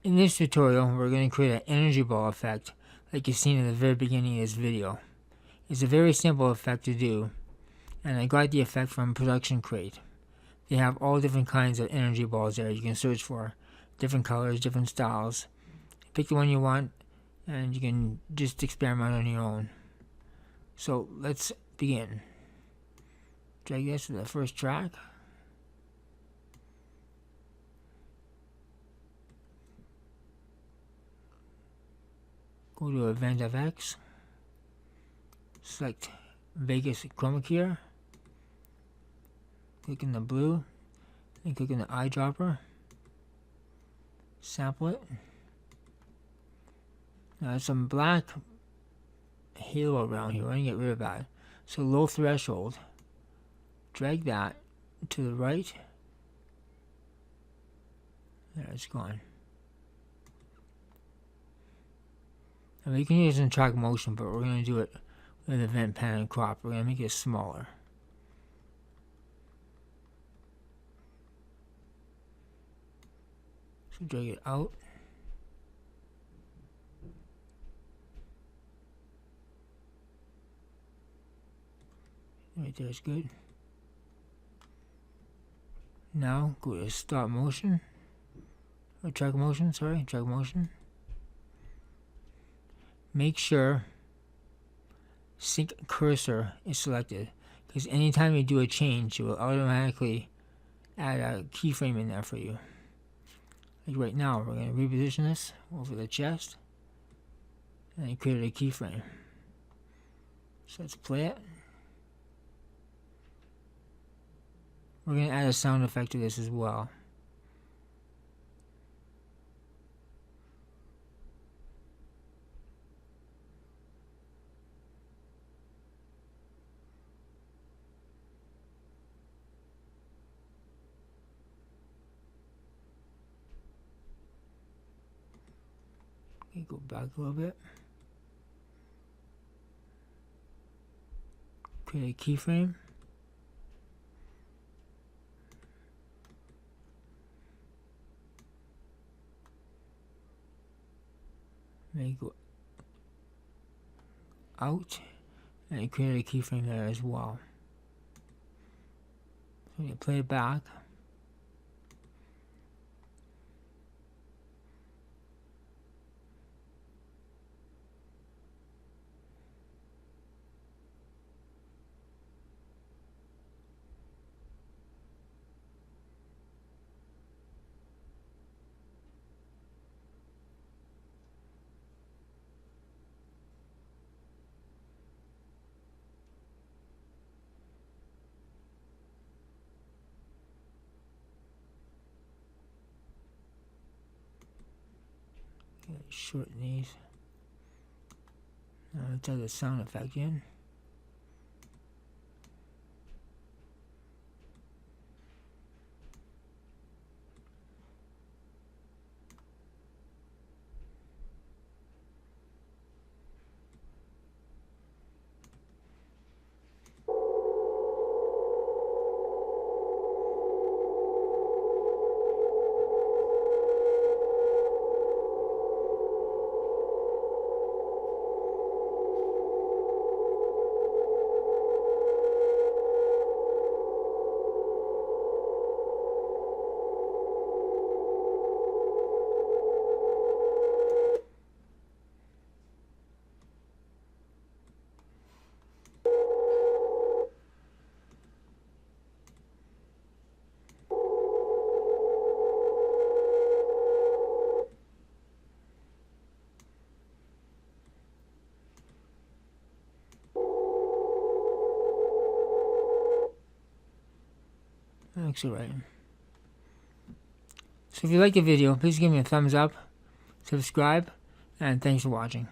In this tutorial, we're going to create an energy ball effect like you've seen in the very beginning of this video. It's a very simple effect to do, and I got the effect from Production Crate. They have all different kinds of energy balls there you can search for. Different colors, different styles. Pick the one you want, and you can just experiment on your own. So let's begin. Drag this to the first track. Go to Event FX. Select Vegas Chroma Key. Click in the blue. And click in the eyedropper. Sample it. Now there's some black halo around here. We're going to get rid of that. So low threshold. Drag that to the right. There, it's gone. Now you can use it in track motion, but we're going to do it with event pan and crop. We're going to make it smaller. So drag it out. Right there is good. Now go to stop motion. Or track motion, sorry, track motion. Make sure sync cursor is selected, because anytime you do a change, it will automatically add a keyframe in there for you. Like right now, we're going to reposition this over the chest and create a keyframe. So let's play it. We're going to add a sound effect to this as well. Okay, go back a little bit. Create a keyframe. Then go out and create a keyframe there as well. So you play it back. Shorten these. Now let's add the sound effect in. Looks alright. So if you like the video, please give me a thumbs up, subscribe, and thanks for watching.